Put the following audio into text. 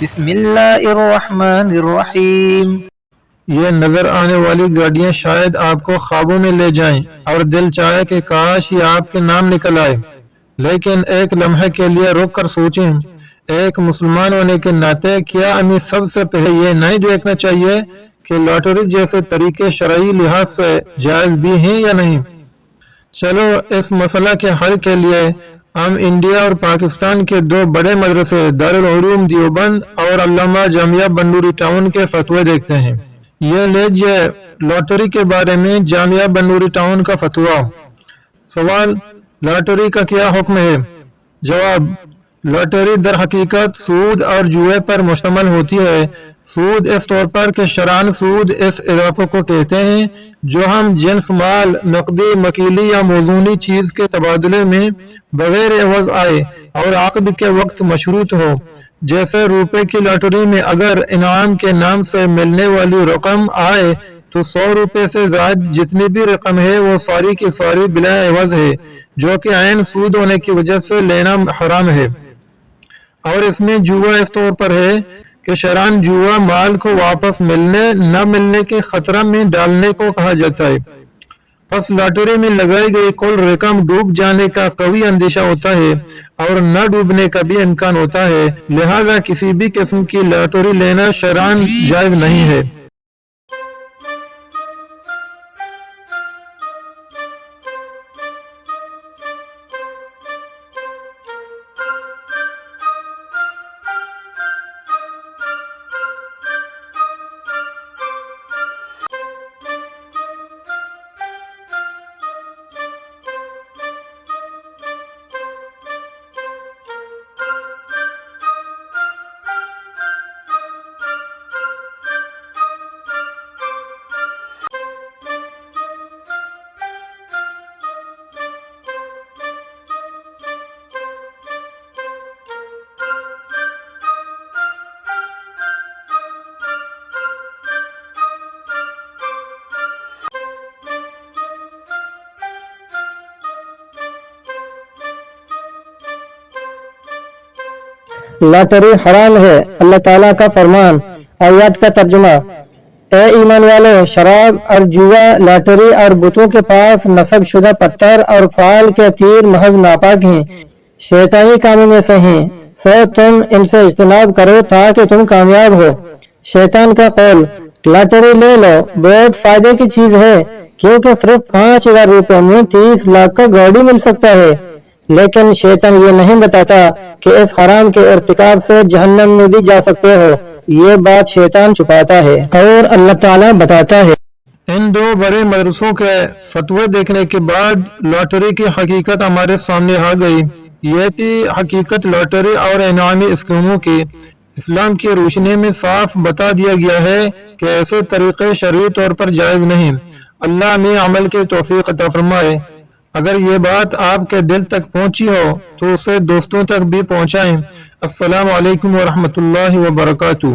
بسم اللہ الرحمن الرحیم۔ یہ نظر آنے والی گاڑیاں شاید آپ کو خوابوں میں لے جائیں اور دل چاہے کہ کاش یہ آپ کے نام نکل آئے، لیکن ایک لمحے کے لیے رک کر سوچیں، ایک مسلمان ہونے کے ناطے کیا ہمیں سب سے پہلے یہ نہیں دیکھنا چاہیے کہ لاٹری جیسے طریقے شرعی لحاظ سے جائز بھی ہیں یا نہیں؟ چلو اس مسئلہ کے حل کے لیے ہم انڈیا اور پاکستان کے دو بڑے مدرسے دارالعلوم دیوبند اور علامہ جامعہ بنوری ٹاؤن کے فتوے دیکھتے ہیں۔ یہ لیجیے لاٹری کے بارے میں جامعہ بنوری ٹاؤن کا فتویٰ۔ سوال: لاٹری کا کیا حکم ہے؟ جواب: لاٹری در حقیقت سود اور جوئے پر مشتمل ہوتی ہے۔ سود اس طور پر کہ شرعاً سود اس اضافے کو کہتے ہیں جو ہم جنس مال، نقدی، مکیلی یا موزونی چیز کے تبادلے میں بغیر عوض آئے اور عقد کے وقت مشروط ہو۔ جیسے روپے کی لاٹری میں اگر انعام کے نام سے ملنے والی رقم آئے تو 100 روپے سے زائد جتنی بھی رقم ہے وہ ساری کی ساری بلا عوض ہے، جو کہ عین سود ہونے کی وجہ سے لینا حرام ہے۔ اور اس میں جوا اس طور پر ہے کہ شرعاً جوا مال کو واپس ملنے نہ ملنے کے خطرہ میں ڈالنے کو کہا جاتا ہے۔ پس لاٹری میں لگائی گئی کل رقم ڈوب جانے کا قوی اندیشہ ہوتا ہے اور نہ ڈوبنے کا بھی امکان ہوتا ہے، لہذا کسی بھی قسم کی لاٹری لینا شرعاً جائز نہیں ہے۔ لاٹری حرام ہے۔ اللہ تعالیٰ کا فرمان۔ آیات کا ترجمہ: اے ایمان والو، شراب اور جوا، لاٹری اور بتوں کے پاس نصب شدہ پتھر اور فال کے تیر محض ناپاک ہیں، شیطانی کاموں میں سے ہیں، سو تم ان سے اجتناب کرو تاکہ تم کامیاب ہو۔ شیطان کا قول: لاٹری لے لو، بہت فائدے کی چیز ہے، کیونکہ صرف 5000 روپے میں 30 لاکھ کا گاڑی مل سکتا ہے۔ لیکن شیطان یہ نہیں بتاتا کہ اس حرام کے ارتکاب سے جہنم میں بھی جا سکتے ہو، یہ بات شیطان چھپاتا ہے اور اللہ تعالیٰ بتاتا ہے۔ ان دو بڑے مدرسوں کے فتوے دیکھنے کے بعد لاٹری کی حقیقت ہمارے سامنے آ گئی۔ یہ تھی حقیقت لاٹری اور انعامی اسکیموں کی۔ اسلام کی روشنی میں صاف بتا دیا گیا ہے کہ ایسے طریقے شرعی طور پر جائز نہیں۔ اللہ ہمیں عمل کی توفیق عطا فرمائے۔ اگر یہ بات آپ کے دل تک پہنچی ہو تو اسے دوستوں تک بھی پہنچائیں۔ السلام علیکم ورحمۃ اللہ وبرکاتہ۔